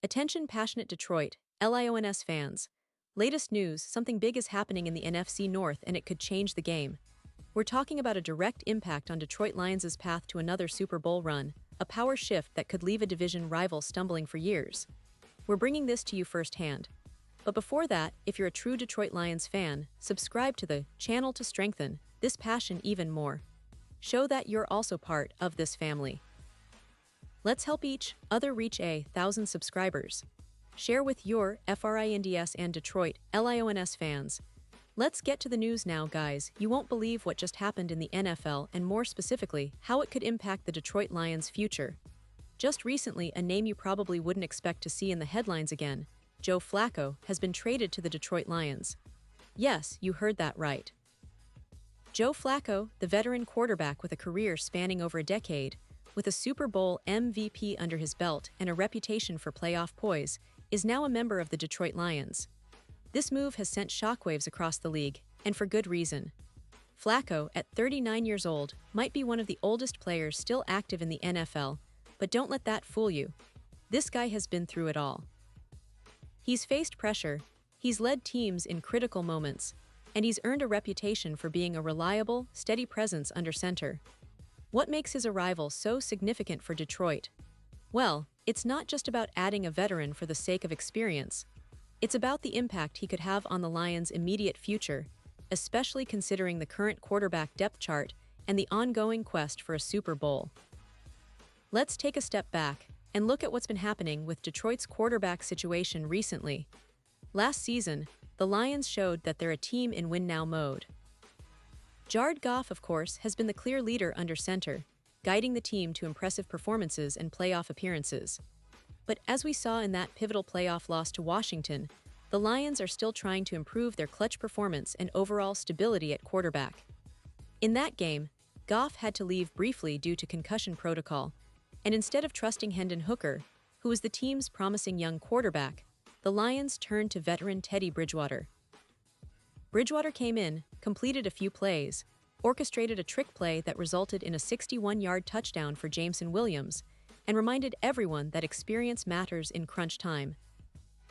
Attention passionate Detroit, Lions fans. Latest news, something big is happening in the NFC North and it could change the game. We're talking about a direct impact on Detroit Lions' path to another Super Bowl run, a power shift that could leave a division rival stumbling for years. We're bringing this to you firsthand. But before that, if you're a true Detroit Lions fan, subscribe to the channel to strengthen this passion even more. Show that you're also part of this family. Let's help each other reach 1,000 subscribers. Share with your FRINDS and Detroit Lions fans. Let's get to the news now, guys. You won't believe what just happened in the NFL and more specifically, how it could impact the Detroit Lions' future. Just recently, a name you probably wouldn't expect to see in the headlines again, Joe Flacco, has been traded to the Detroit Lions. Yes, you heard that right. Joe Flacco, the veteran quarterback with a career spanning over a decade, with a Super Bowl MVP under his belt and a reputation for playoff poise, is now a member of the Detroit Lions. This move has sent shockwaves across the league, and for good reason. Flacco, at 39 years old, might be one of the oldest players still active in the NFL, but don't let that fool you. This guy has been through it all. He's faced pressure, he's led teams in critical moments, and he's earned a reputation for being a reliable, steady presence under center. What makes his arrival so significant for Detroit? Well, it's not just about adding a veteran for the sake of experience. It's about the impact he could have on the Lions' immediate future, especially considering the current quarterback depth chart and the ongoing quest for a Super Bowl. Let's take a step back and look at what's been happening with Detroit's quarterback situation recently. Last season, the Lions showed that they're a team in win-now mode. Goff, of course, has been the clear leader under center, guiding the team to impressive performances and playoff appearances. But as we saw in that pivotal playoff loss to Washington, the Lions are still trying to improve their clutch performance and overall stability at quarterback. In that game, Goff had to leave briefly due to concussion protocol, and instead of trusting Hendon Hooker, who was the team's promising young quarterback, the Lions turned to veteran Teddy Bridgewater. Bridgewater came in, completed a few plays, orchestrated a trick play that resulted in a 61-yard touchdown for Jameson, and reminded everyone that experience matters in crunch time.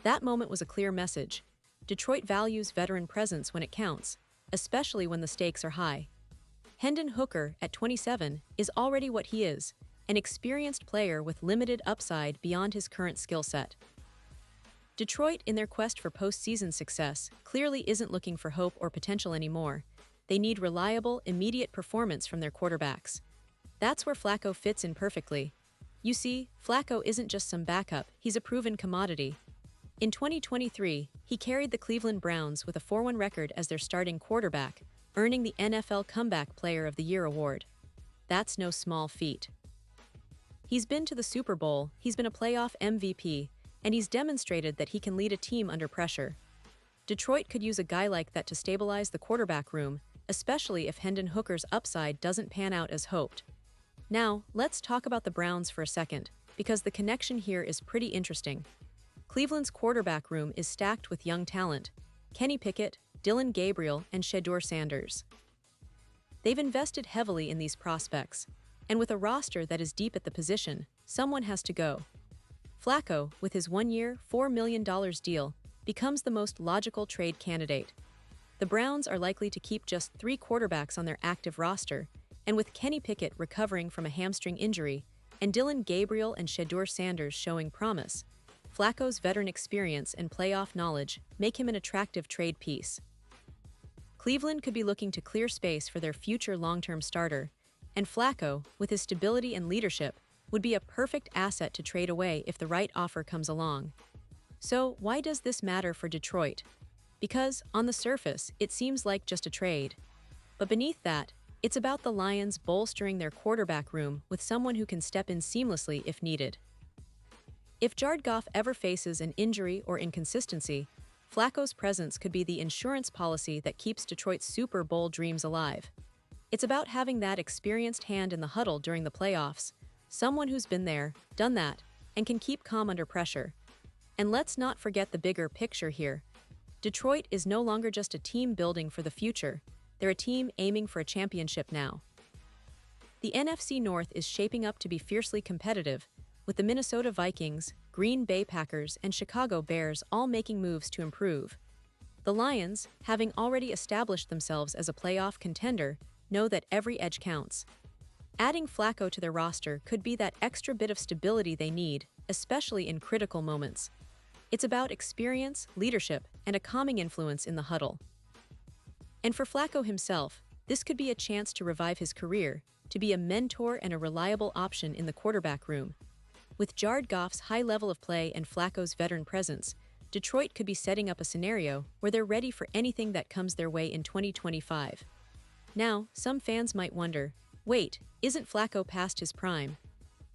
That moment was a clear message. Detroit values veteran presence when it counts, especially when the stakes are high. Hendon Hooker, at 27, is already what he is, an experienced player with limited upside beyond his current skill set. Detroit, in their quest for postseason success, clearly isn't looking for hope or potential anymore. They need reliable, immediate performance from their quarterbacks. That's where Flacco fits in perfectly. You see, Flacco isn't just some backup, he's a proven commodity. In 2023, he carried the Cleveland Browns with a 4-1 record as their starting quarterback, earning the NFL Comeback Player of the Year award. That's no small feat. He's been to the Super Bowl, he's been a playoff MVP, and he's demonstrated that he can lead a team under pressure. Detroit could use a guy like that to stabilize the quarterback room, especially if Hendon Hooker's upside doesn't pan out as hoped. Now, let's talk about the Browns for a second, because the connection here is pretty interesting. Cleveland's quarterback room is stacked with young talent: Kenny Pickett, Dillon Gabriel, and Shedeur Sanders. They've invested heavily in these prospects, and with a roster that is deep at the position, someone has to go. Flacco, with his 1-year, $4 million deal, becomes the most logical trade candidate. The Browns are likely to keep just 3 quarterbacks on their active roster, and with Kenny Pickett recovering from a hamstring injury and Dillon Gabriel and Shedeur Sanders showing promise, Flacco's veteran experience and playoff knowledge make him an attractive trade piece. Cleveland could be looking to clear space for their future long-term starter, and Flacco, with his stability and leadership, would be a perfect asset to trade away if the right offer comes along. So, why does this matter for Detroit? Because, on the surface, it seems like just a trade. But beneath that, it's about the Lions bolstering their quarterback room with someone who can step in seamlessly if needed. If Jared Goff ever faces an injury or inconsistency, Flacco's presence could be the insurance policy that keeps Detroit's Super Bowl dreams alive. It's about having that experienced hand in the huddle during the playoffs, someone who's been there, done that, and can keep calm under pressure. And let's not forget the bigger picture here. Detroit is no longer just a team building for the future, they're a team aiming for a championship now. The NFC North is shaping up to be fiercely competitive, with the Minnesota Vikings, Green Bay Packers, and Chicago Bears all making moves to improve. The Lions, having already established themselves as a playoff contender, know that every edge counts. Adding Flacco to their roster could be that extra bit of stability they need, especially in critical moments. It's about experience, leadership, and a calming influence in the huddle. And for Flacco himself, this could be a chance to revive his career, to be a mentor and a reliable option in the quarterback room. With Jared Goff's high level of play and Flacco's veteran presence, Detroit could be setting up a scenario where they're ready for anything that comes their way in 2025. Now, some fans might wonder, wait, isn't Flacco past his prime?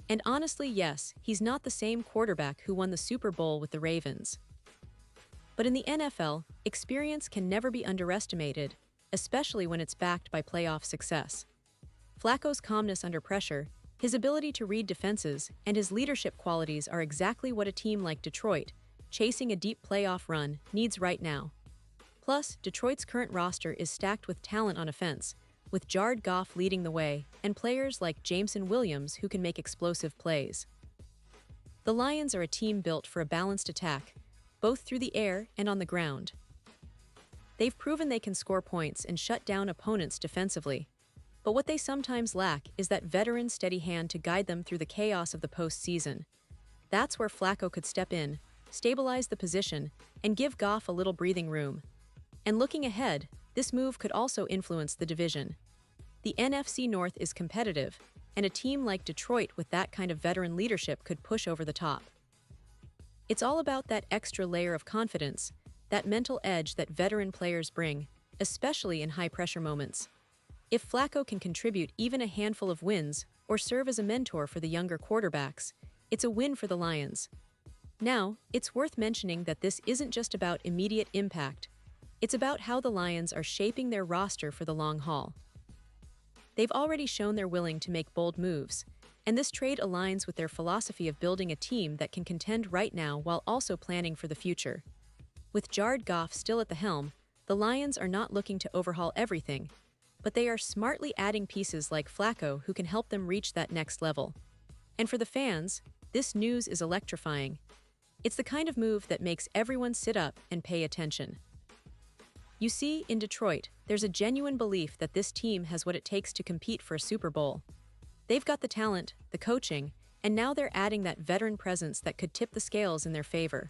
And honestly, yes, he's not the same quarterback who won the Super Bowl with the Ravens. But in the NFL, experience can never be underestimated, especially when it's backed by playoff success. Flacco's calmness under pressure, his ability to read defenses, and his leadership qualities are exactly what a team like Detroit, chasing a deep playoff run, needs right now. Plus, Detroit's current roster is stacked with talent on offense, with Jared Goff leading the way, and players like Jameson who can make explosive plays. The Lions are a team built for a balanced attack, both through the air and on the ground. They've proven they can score points and shut down opponents defensively. But what they sometimes lack is that veteran steady hand to guide them through the chaos of the postseason. That's where Flacco could step in, stabilize the position, and give Goff a little breathing room. And looking ahead, this move could also influence the division. The NFC North is competitive, and a team like Detroit with that kind of veteran leadership could push over the top. It's all about that extra layer of confidence, that mental edge that veteran players bring, especially in high-pressure moments. If Flacco can contribute even a handful of wins or serve as a mentor for the younger quarterbacks, it's a win for the Lions. Now, it's worth mentioning that this isn't just about immediate impact. It's about how the Lions are shaping their roster for the long haul. They've already shown they're willing to make bold moves, and this trade aligns with their philosophy of building a team that can contend right now while also planning for the future. With Jared Goff still at the helm, the Lions are not looking to overhaul everything, but they are smartly adding pieces like Flacco who can help them reach that next level. And for the fans, this news is electrifying. It's the kind of move that makes everyone sit up and pay attention. You see, in Detroit, there's a genuine belief that this team has what it takes to compete for a Super Bowl. They've got the talent, the coaching, and now they're adding that veteran presence that could tip the scales in their favor.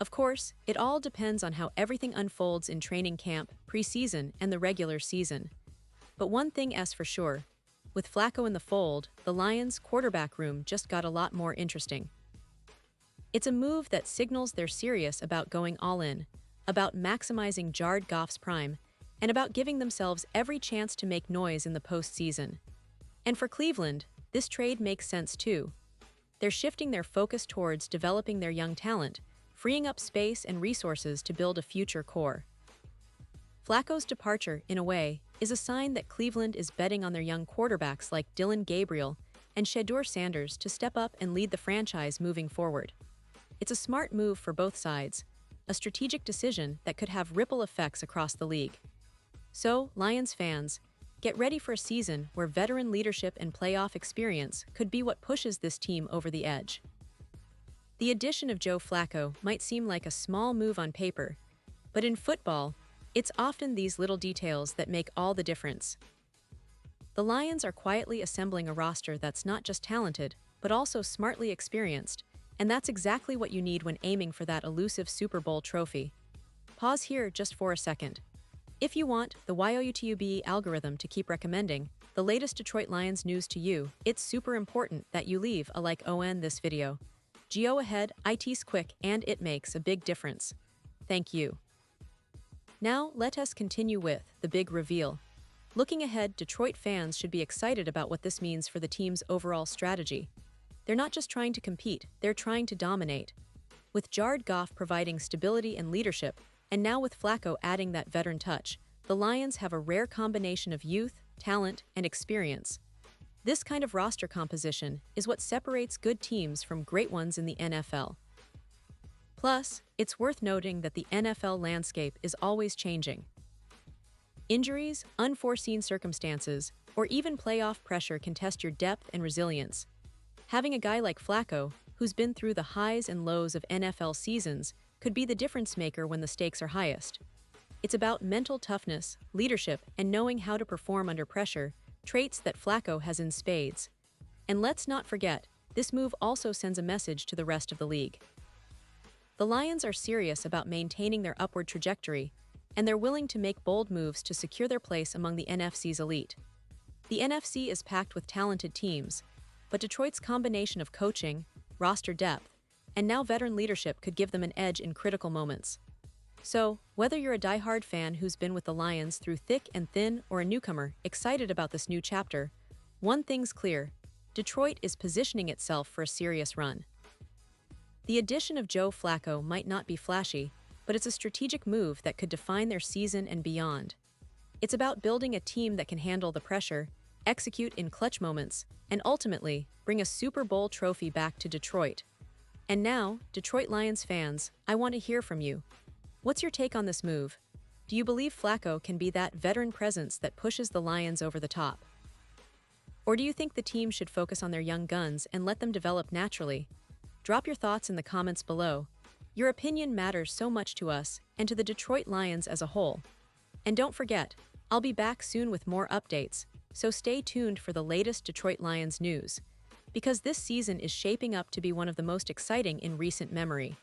Of course, it all depends on how everything unfolds in training camp, preseason, and the regular season. But one thing is for sure, with Flacco in the fold, the Lions' quarterback room just got a lot more interesting. It's a move that signals they're serious about going all in, about maximizing Jared Goff's prime, and about giving themselves every chance to make noise in the postseason. And for Cleveland, this trade makes sense too. They're shifting their focus towards developing their young talent, freeing up space and resources to build a future core. Flacco's departure, in a way, is a sign that Cleveland is betting on their young quarterbacks like Dylan Gabriel and Shedeur Sanders to step up and lead the franchise moving forward. It's a smart move for both sides, a strategic decision that could have ripple effects across the league. So, Lions fans, get ready for a season where veteran leadership and playoff experience could be what pushes this team over the edge. The addition of Joe Flacco might seem like a small move on paper, but in football, it's often these little details that make all the difference. The Lions are quietly assembling a roster that's not just talented, but also smartly experienced, and that's exactly what you need when aiming for that elusive Super Bowl trophy. Pause here just for a second. If you want the YouTube algorithm to keep recommending the latest Detroit Lions news to you, it's super important that you leave a like on this video. Go ahead, it's quick and it makes a big difference. Thank you. Now, let us continue with the big reveal. Looking ahead, Detroit fans should be excited about what this means for the team's overall strategy. They're not just trying to compete, they're trying to dominate. With Jared Goff providing stability and leadership, and now with Flacco adding that veteran touch, the Lions have a rare combination of youth, talent, and experience. This kind of roster composition is what separates good teams from great ones in the NFL. Plus, it's worth noting that the NFL landscape is always changing. Injuries, unforeseen circumstances, or even playoff pressure can test your depth and resilience. Having a guy like Flacco, who's been through the highs and lows of NFL seasons, could be the difference maker when the stakes are highest. It's about mental toughness, leadership, and knowing how to perform under pressure, traits that Flacco has in spades. And let's not forget, this move also sends a message to the rest of the league. The Lions are serious about maintaining their upward trajectory, and they're willing to make bold moves to secure their place among the NFC's elite. The NFC is packed with talented teams, but Detroit's combination of coaching, roster depth, and now veteran leadership could give them an edge in critical moments. So, whether you're a diehard fan who's been with the Lions through thick and thin or a newcomer excited about this new chapter, one thing's clear: Detroit is positioning itself for a serious run. The addition of Joe Flacco might not be flashy, but it's a strategic move that could define their season and beyond. It's about building a team that can handle the pressure, execute in clutch moments, and ultimately bring a Super Bowl trophy back to Detroit. And now, Detroit Lions fans, I want to hear from you. What's your take on this move? Do you believe Flacco can be that veteran presence that pushes the Lions over the top? Or do you think the team should focus on their young guns and let them develop naturally? Drop your thoughts in the comments below. Your opinion matters so much to us and to the Detroit Lions as a whole. And don't forget, I'll be back soon with more updates, so stay tuned for the latest Detroit Lions news, because this season is shaping up to be one of the most exciting in recent memory.